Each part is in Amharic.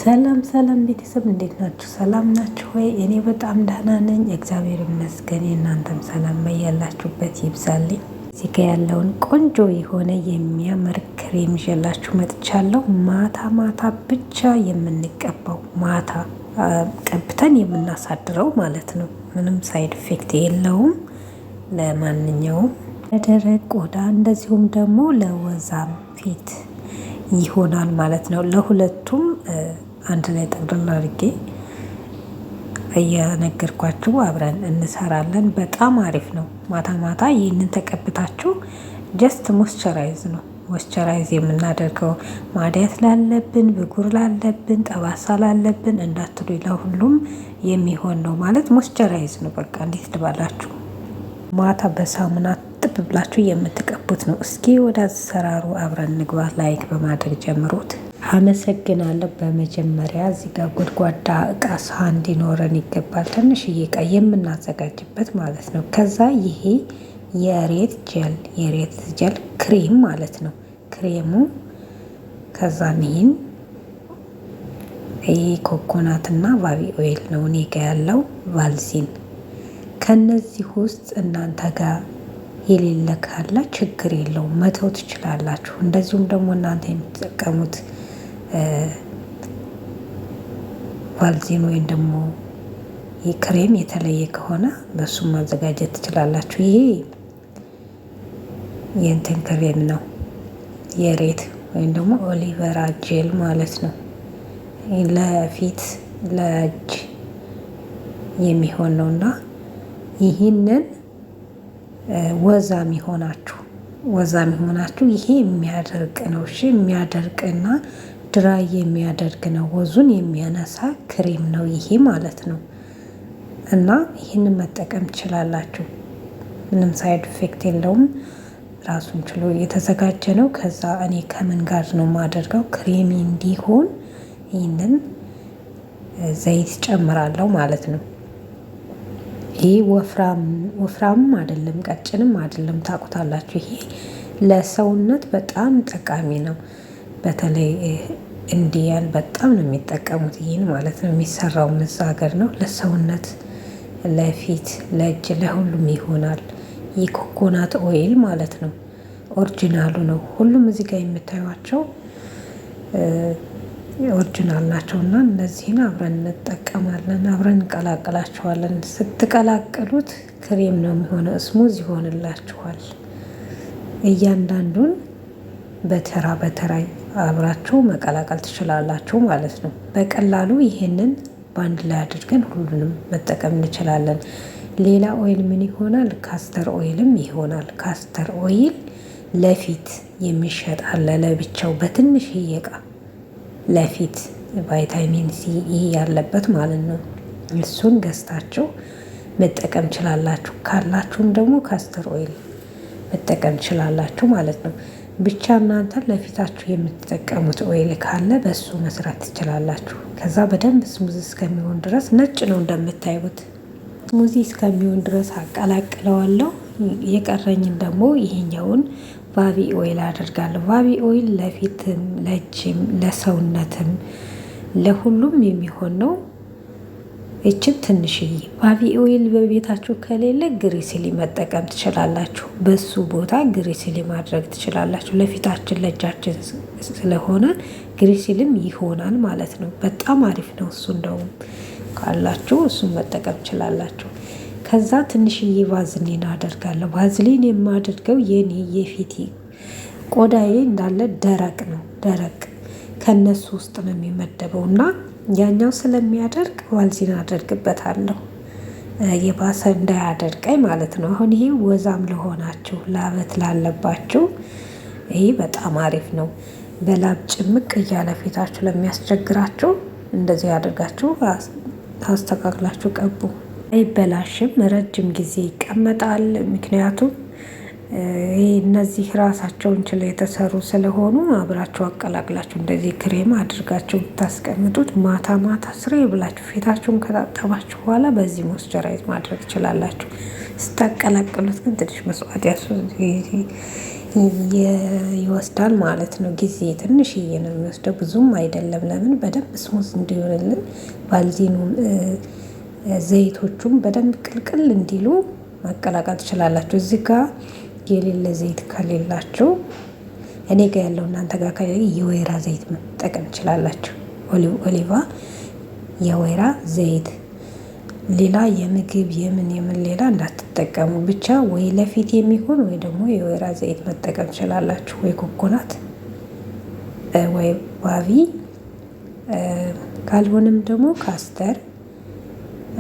ሰላም ሰላም ቤተሰብ እንዴት ናችሁ? ሰላም ናችሁ ወይ? እኔ በጣም ደህና ነኝ፣ እግዚአብሔር ይመስገን። እናንተም ሰላም ያላችሁበት ይብዛልኝ። እዚህ ጋ ያለውን ቆንጆ የሆነ የሚያምር ክሬም ይዤላችሁ መጥቻለሁ። ማታ ማታ ብቻ የምንቀባው ማታ ቀብተን የምናሳድረው ማለት ነው። ምንም ሳይድ ኢፌክት የለውም። ለማንኛውም ለደረቅ ቆዳ እንደዚሁም ደግሞ ለወዛም ፊት ይሆናል ማለት ነው። ለሁለቱም አንድ ላይ ጠቅልል አድርጌ እየነገርኳችሁ አብረን እንሰራለን። በጣም አሪፍ ነው። ማታ ማታ ይህንን ተቀብታችሁ ጀስት ሞስቸራይዝ ነው ሞስቸራይዝ የምናደርገው ማዲያት ላለብን፣ ብጉር ላለብን፣ ጠባሳ ላለብን እንዳትሉ ለሁሉም የሚሆን ነው ማለት ሞስቸራይዝ ነው። በቃ እንዴት ልባላችሁ ማታ በሳሙና ጥብ ብላችሁ የምትቀቡት ነው። እስኪ ወደ አሰራሩ አብረን ንግባ። ላይክ በማድረግ ጀምሩት። አመሰግናለሁ። በመጀመሪያ እዚህ ጋር ጎድጓዳ እቃ ሳህን እንዲኖረን ይገባል። ትንሽዬ እቃ የምናዘጋጅበት ማለት ነው። ከዛ ይሄ የሬት ጀል ክሬም ማለት ነው። ክሬሙ ከዛ ይሄ ኮኮናትና ባቢ ኦይል ነው። እኔ ጋ ያለው ቫልዚን። ከነዚህ ውስጥ እናንተ ጋር የሌለ ካለ ችግር የለውም መተው ትችላላችሁ። እንደዚሁም ደግሞ እናንተ የምትጠቀሙት ቫልዚን ወይም ደግሞ ክሬም የተለየ ከሆነ በሱ ማዘጋጀት ትችላላችሁ። ይሄ የእንትን ክሬም ነው፣ የሬት ወይም ደግሞ ኦሊቨራ ጄል ማለት ነው። ለፊት ለእጅ የሚሆን ነውና ይህንን ወዛም ይሆናችሁ ይሄ የሚያደርቅ ነው። እሺ የሚያደርቅና ድራይ የሚያደርግ ነው። ወዙን የሚያነሳ ክሬም ነው ይሄ ማለት ነው። እና ይህንን መጠቀም ትችላላችሁ። ምንም ሳይድ ኢፌክት የለውም። ራሱን ችሎ የተዘጋጀ ነው። ከዛ እኔ ከምን ጋር ነው የማደርገው? ክሬሚ እንዲሆን ይህንን ዘይት ጨምራለሁ ማለት ነው። ይህ ወፍራምም አይደለም ቀጭንም አይደለም፣ ታውቁታላችሁ። ይሄ ለሰውነት በጣም ጠቃሚ ነው። በተለይ እንዲያን በጣም ነው የሚጠቀሙት ይህን ማለት ነው። የሚሰራው እዛ ሀገር ነው። ለሰውነት፣ ለፊት፣ ለእጅ፣ ለሁሉም ይሆናል። ይህ ኮኮናት ኦይል ማለት ነው። ኦሪጂናሉ ነው። ሁሉም እዚህ ጋር የምታዩቸው ኦሪጂናል ናቸው። እና እነዚህን አብረን እንጠቀማለን፣ አብረን እንቀላቅላቸዋለን። ስትቀላቅሉት ክሬም ነው የሚሆነው፣ ስሙዝ ይሆንላችኋል። እያንዳንዱን በተራ በተራ አብራችሁ መቀላቀል ትችላላችሁ ማለት ነው። በቀላሉ ይሄንን በአንድ ላይ አድርገን ሁሉንም መጠቀም እንችላለን። ሌላ ኦይል ምን ይሆናል? ካስተር ኦይልም ይሆናል። ካስተር ኦይል ለፊት የሚሸጥ አለ ለብቻው በትንሽዬ እቃ ለፊት ቫይታሚን ሲ ያለበት ማለት ነው። እሱን ገዝታችሁ መጠቀም ችላላችሁ። ካላችሁም ደግሞ ካስተር ኦይል መጠቀም ችላላችሁ ማለት ነው። ብቻ እናንተ ለፊታችሁ የምትጠቀሙት ኦይል ካለ በሱ መስራት ትችላላችሁ። ከዛ በደንብ ስሙዚ እስከሚሆን ድረስ ነጭ ነው እንደምታዩት። ስሙዚ እስከሚሆን ድረስ አቀላቅለዋለሁ። የቀረኝን ደግሞ ይሄኛውን ባቢ ኦይል አደርጋለሁ። ባቢ ኦይል ለፊትም፣ ለእጅም፣ ለሰውነትም ለሁሉም የሚሆን ነው። እችን ትንሽዬ ባቢ ኦይል በቤታችሁ ከሌለ ግሪሲሊ መጠቀም ትችላላችሁ። በሱ ቦታ ግሪሲሊ ማድረግ ትችላላችሁ። ለፊታችን ለእጃችን ስለሆነ ግሪሲልም ይሆናል ማለት ነው። በጣም አሪፍ ነው እሱ። እንደውም ካላችሁ እሱን መጠቀም ትችላላችሁ። ከዛ ትንሽዬ ቫዝሊን አደርጋለሁ። ቫዝሊን የማደርገው የኔ የፊቴ ቆዳዬ እንዳለ ደረቅ ነው። ደረቅ ከነሱ ውስጥ ነው የሚመደበው እና ያኛው ስለሚያደርግ ቫዝሊን አደርግበታለሁ የባሰ እንዳያደርቀኝ ማለት ነው። አሁን ይሄ ወዛም ለሆናችሁ ላበት ላለባችሁ ይሄ በጣም አሪፍ ነው። በላብ ጭምቅ እያለ ፊታችሁ ለሚያስቸግራችሁ እንደዚህ ያደርጋችሁ አስተካክላችሁ ቀቡ። አይበላሽም፣ ረጅም ጊዜ ይቀመጣል። ምክንያቱም እነዚህ ራሳቸውን ችለው የተሰሩ ስለሆኑ አብራችሁ አቀላቅላችሁ እንደዚህ ክሬም አድርጋችሁ ብታስቀምጡት ማታ ማታ ስሬ ብላችሁ ፊታችሁን ከታጠባችሁ በኋላ በዚህ ሞስቸራይዝ ማድረግ ትችላላችሁ። ስታቀላቅሉት ግን ትንሽ መስዋዕት ይወስዳል ማለት ነው። ጊዜ ትንሽዬ ነው የሚወስደው፣ ብዙም አይደለም። ለምን በደንብ ስሙዝ እንዲሆንልን ባልዚኑም ዘይቶቹም በደንብ ቅልቅል እንዲሉ ማቀላቀል ትችላላችሁ። እዚህ ጋር የሌለ ዘይት ከሌላችሁ እኔ ጋር ያለው እናንተ ጋር ከሌለ የወይራ ዘይት መጠቀም ትችላላችሁ። ኦሊቫ የወይራ ዘይት፣ ሌላ የምግብ የምን ሌላ እንዳትጠቀሙ። ብቻ ወይ ለፊት የሚሆን ወይ ደግሞ የወይራ ዘይት መጠቀም ትችላላችሁ። ወይ ኮኮናት ወይ ባቢ፣ ካልሆነም ደግሞ ካስተር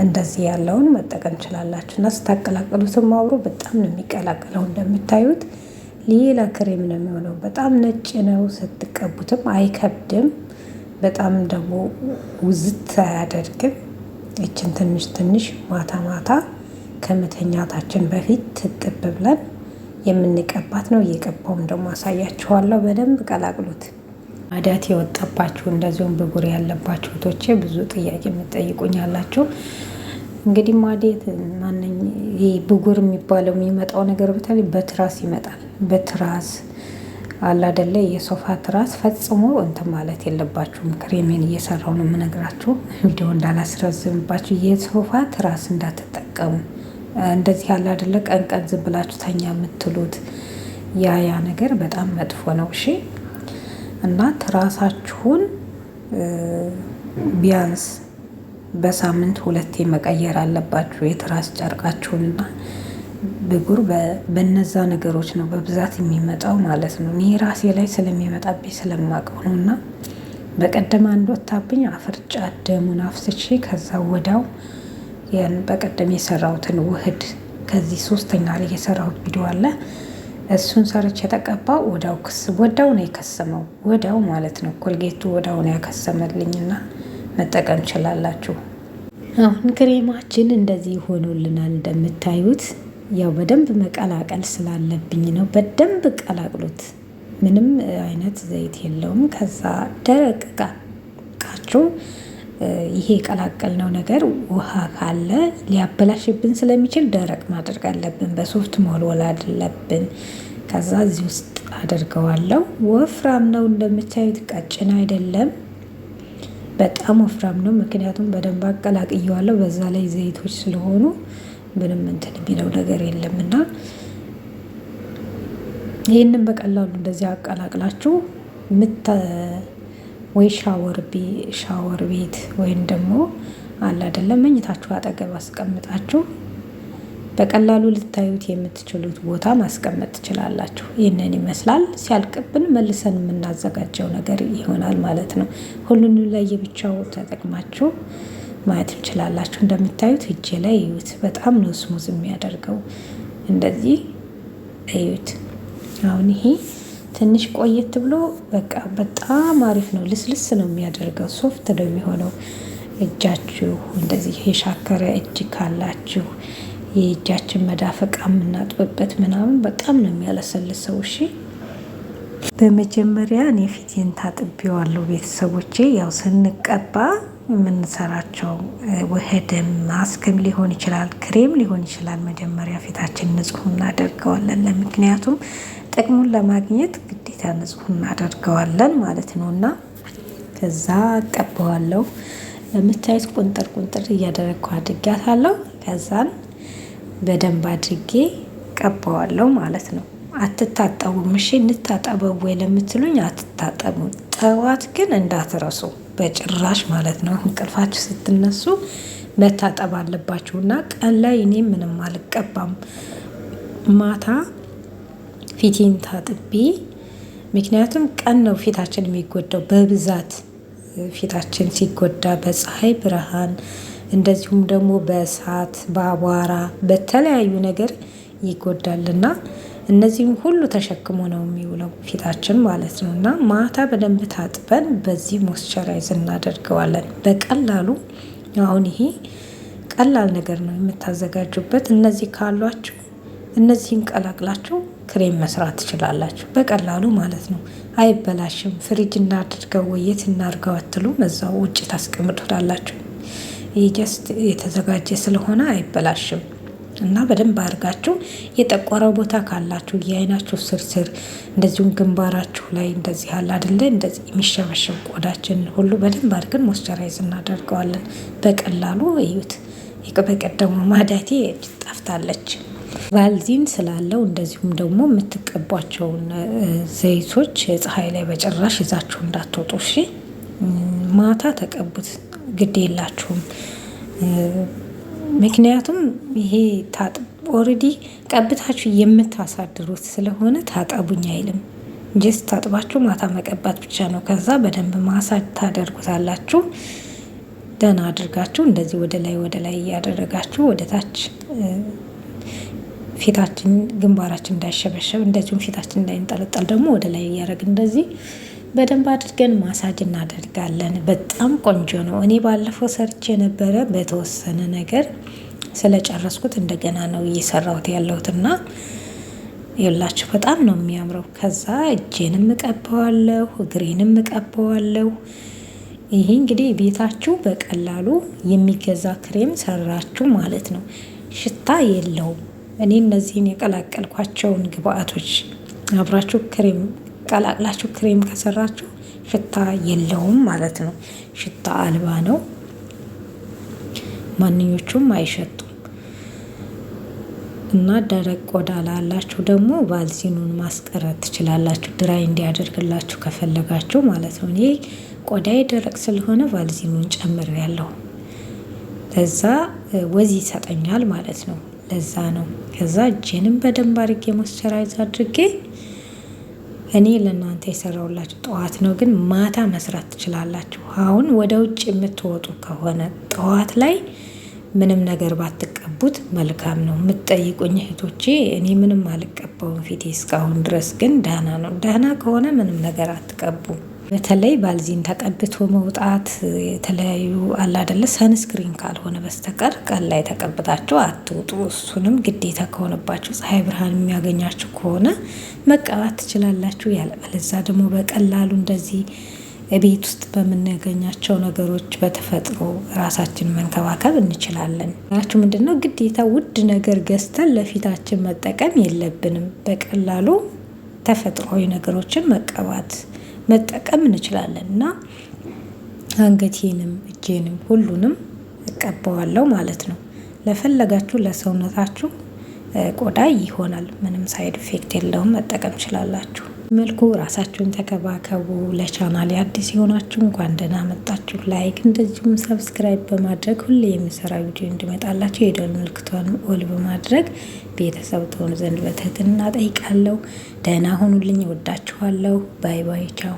እንደዚህ ያለውን መጠቀም ትችላላችሁ። እና ስታቀላቀሉትም አብሮ በጣም ነው የሚቀላቀለው። እንደምታዩት ሌላ ክሬም ነው የሚሆነው። በጣም ነጭ ነው። ስትቀቡትም አይከብድም። በጣም ደግሞ ውዝት አያደርግም። ይችን ትንሽ ትንሽ ማታ ማታ ከመተኛታችን በፊት ትጥብ ብለን የምንቀባት ነው። እየቀባውም ደግሞ አሳያችኋለሁ። በደንብ ቀላቅሉት። አዳት የወጣባችሁ እንደዚሁም ብጉር ያለባችሁ እህቶቼ ብዙ ጥያቄ የምትጠይቁኝ አላችሁ። እንግዲህ ማዴት ማንኝ ይህ ብጉር የሚባለው የሚመጣው ነገር በተለይ በትራስ ይመጣል። በትራስ አለ አይደለ? የሶፋ ትራስ ፈጽሞ እንትን ማለት የለባችሁም። ክሬሜን እየሰራው ነው የምነግራችሁ፣ ቪዲዮ እንዳላስረዝምባችሁ። የሶፋ ትራስ እንዳትጠቀሙ። እንደዚህ አለ አይደለ? ቀን ቀን ዝም ብላችሁ ተኛ የምትሉት ያ ነገር በጣም መጥፎ ነው። እሺ። እና ትራሳችሁን ቢያንስ በሳምንት 2 መቀየር አለባችሁ። የትራስ ጨርቃችሁንና ብጉር በነዛ ነገሮች ነው በብዛት የሚመጣው ማለት ነው። እኔ ራሴ ላይ ስለሚመጣብኝ ስለማውቀው ነው። እና በቀደም አንድ ወታብኝ አፍርጫ ደሙን አፍስቼ ከዛ ወዳው ያን በቀደም የሰራሁትን ውህድ ከዚህ 3ኛ ላይ የሰራሁት ቪዲዮ አለ። እሱን ሰርቼ የተቀባው ወዳው ነው የከሰመው። ወዳው ማለት ነው። ኮልጌቱ ወዳው ነው ያከሰመልኝና መጠቀም ትችላላችሁ። አሁን ክሬማችን እንደዚህ ሆኖልናል እንደምታዩት። ያው በደንብ መቀላቀል ስላለብኝ ነው። በደንብ ቀላቅሉት። ምንም አይነት ዘይት የለውም። ከዛ ደረቅ እቃችሁ ይሄ የቀላቀልነው ነገር ውሃ ካለ ሊያበላሽብን ስለሚችል ደረቅ ማድረግ አለብን። በሶፍት መወልወል አለብን። ከዛ እዚህ ውስጥ አደርገዋለሁ። ወፍራም ነው እንደምታዩት፣ ቀጭን አይደለም። በጣም ወፍራም ነው። ምክንያቱም በደንብ አቀላቅየዋለሁ። በዛ ላይ ዘይቶች ስለሆኑ ምንም እንትን የሚለው ነገር የለም። እና ይህንን በቀላሉ እንደዚህ አቀላቅላችሁ ወይ ሻወር ቤት ወይም ደግሞ አለ አይደለም መኝታችሁ አጠገብ አስቀምጣችሁ በቀላሉ ልታዩት የምትችሉት ቦታ ማስቀመጥ ትችላላችሁ። ይህንን ይመስላል። ሲያልቅብን መልሰን የምናዘጋጀው ነገር ይሆናል ማለት ነው። ሁሉንም ለየብቻው ተጠቅማችሁ ማየት ትችላላችሁ። እንደምታዩት እጄ ላይ እዩት። በጣም ነው ስሙዝ የሚያደርገው። እንደዚህ እዩት። አሁን ይሄ ትንሽ ቆየት ብሎ በቃ በጣም አሪፍ ነው። ልስልስ ነው የሚያደርገው። ሶፍት ነው የሚሆነው። እጃችሁ እንደዚህ የሻከረ እጅ ካላችሁ የእጃችን መዳፈቃ የምናጥብበት ምናምን በጣም ነው የሚያለሰልሰው። እሺ፣ በመጀመሪያ እኔ ፊቴን ታጥቤዋለሁ ቤተሰቦቼ። ያው ስንቀባ የምንሰራቸው ውህድም ማስክም ሊሆን ይችላል፣ ክሬም ሊሆን ይችላል። መጀመሪያ ፊታችን ንጹህ እናደርገዋለን። ምክንያቱም ጥቅሙን ለማግኘት ግዴታ ንጹህ እናደርገዋለን ማለት ነው። እና ከዛ ቀባዋለሁ። የምታዩት ቁንጥር ቁንጥር እያደረግኩ አድርጊያታለሁ። ከዛን በደንብ አድርጌ ቀባዋለሁ ማለት ነው። አትታጠቡም። እሺ፣ እንታጠበው ወይ ለምትሉኝ አትታጠቡ። ጠዋት ግን እንዳትረሱ በጭራሽ ማለት ነው። እንቅልፋችሁ ስትነሱ መታጠብ አለባችሁና ቀን ላይ እኔ ምንም አልቀባም። ማታ ፊቴን ታጥቤ፣ ምክንያቱም ቀን ነው ፊታችን የሚጎዳው በብዛት። ፊታችን ሲጎዳ በፀሐይ ብርሃን እንደዚሁም ደግሞ በእሳት በአቧራ በተለያዩ ነገር ይጎዳልና እነዚህም ሁሉ ተሸክሞ ነው የሚውለው ፊታችን ማለት ነው። እና ማታ በደንብ ታጥበን በዚህ ሞይስቸራይዝ እናደርገዋለን በቀላሉ። አሁን ይሄ ቀላል ነገር ነው የምታዘጋጁበት። እነዚህ ካሏችሁ እነዚህን ቀላቅላችሁ ክሬም መስራት ትችላላችሁ በቀላሉ ማለት ነው። አይበላሽም። ፍሪጅ እናድርገው ወየት እናድርገው አትሉም። እዛው ውጭ ታስቀምጡታላችሁ። ይህ ጀስት የተዘጋጀ ስለሆነ አይበላሽም። እና በደንብ አድርጋችሁ የጠቆረ ቦታ ካላችሁ የአይናችሁ ስርስር እንደዚሁም ግንባራችሁ ላይ እንደዚህ አለ አይደለ እንደዚህ የሚሸበሸብ ቆዳችን ሁሉ በደንብ አድርገን ሞይስቸራይዝ እናደርገዋለን። በቀላሉ እዩት። በቀደሙ ማዳቴ ጠፍታለች። ቫልዚን ስላለው እንደዚሁም ደግሞ የምትቀቧቸውን ዘይቶች ፀሐይ ላይ በጭራሽ ይዛችሁ እንዳትወጡ እሺ። ማታ ተቀቡት፣ ግድ የላችሁም። ምክንያቱም ይሄ ኦልሬዲ ቀብታችሁ የምታሳድሩት ስለሆነ ታጠቡኝ አይልም። ጀስት ታጥባችሁ ማታ መቀባት ብቻ ነው። ከዛ በደንብ ማሳጅ ታደርጉታላችሁ። ደህና አድርጋችሁ እንደዚህ ወደ ላይ እያደረጋችሁ ወደ ታች ፊታችን ግንባራችን እንዳይሸበሸብ እንደዚሁም ፊታችን እንዳይንጠለጠል ደግሞ ወደ ላይ እያደረግን እንደዚህ በደንብ አድርገን ማሳጅ እናደርጋለን። በጣም ቆንጆ ነው። እኔ ባለፈው ሰርቼ ነበረ በተወሰነ ነገር ስለጨረስኩት እንደገና ነው እየሰራሁት ያለሁትና ይላችሁ በጣም ነው የሚያምረው። ከዛ እጄንም እቀባዋለሁ፣ እግሬንም እቀባዋለሁ። ይሄ እንግዲህ ቤታችሁ በቀላሉ የሚገዛ ክሬም ሰራችሁ ማለት ነው። ሽታ የለውም። እኔ እነዚህን የቀላቀልኳቸውን ግብአቶች አብራችሁ ክሬም ቀላቅላችሁ ክሬም ከሰራችሁ ሽታ የለውም ማለት ነው። ሽታ አልባ ነው። ማንኞቹም አይሸቱም። እና ደረቅ ቆዳ ላላችሁ ደግሞ ቫልዚኑን ማስቀረት ትችላላችሁ፣ ድራይ እንዲያደርግላችሁ ከፈለጋችሁ ማለት ነው። እኔ ቆዳዬ ደረቅ ስለሆነ ቫልዚኑን ጨምሬያለሁ። ለዛ ወዝ ይሰጠኛል ማለት ነው። ለዛ ነው። ከዛ እጄንም በደንብ አድርጌ ሞይስቸራይዝ አድርጌ እኔ ለእናንተ የሰራውላችሁ ጠዋት ነው፣ ግን ማታ መስራት ትችላላችሁ። አሁን ወደ ውጭ የምትወጡ ከሆነ ጠዋት ላይ ምንም ነገር ባትቀቡት መልካም ነው። የምትጠይቁኝ እህቶቼ እኔ ምንም አልቀባውም ፊቴ እስካሁን ድረስ፣ ግን ደህና ነው። ደህና ከሆነ ምንም ነገር አትቀቡ። በተለይ ቫልዚን ተቀብቶ መውጣት የተለያዩ አላደለ ሰንስክሪን ካልሆነ በስተቀር ቀን ላይ ተቀብታችሁ አትውጡ። እሱንም ግዴታ ከሆነባችሁ ፀሐይ ብርሃን የሚያገኛችሁ ከሆነ መቀባት ትችላላችሁ። ያለበለዛ ደግሞ በቀላሉ እንደዚህ ቤት ውስጥ በምናገኛቸው ነገሮች በተፈጥሮ ራሳችን መንከባከብ እንችላለን። ያችሁ ምንድነው ግዴታ ውድ ነገር ገዝተን ለፊታችን መጠቀም የለብንም። በቀላሉ ተፈጥሯዊ ነገሮችን መጠቀም እንችላለን። እና አንገቴንም እጄንም ሁሉንም እቀባዋለሁ ማለት ነው። ለፈለጋችሁ ለሰውነታችሁ ቆዳ ይሆናል። ምንም ሳይድ ኢፌክት የለውም። መጠቀም ትችላላችሁ። መልኩ ራሳችሁን ተከባከቡ። ለቻናሌ አዲስ የሆናችሁ እንኳን ደህና መጣችሁ። ላይክ እንደዚሁም ሰብስክራይብ በማድረግ ሁሌ የምሰራ ቪዲዮ እንዲመጣላችሁ የደወል ምልክቷን ኦል በማድረግ ቤተሰብ ትሆኑ ዘንድ በትህትና ጠይቃለሁ። ደህና ሁኑልኝ። እወዳችኋለሁ። ባይ ባይ። ቻው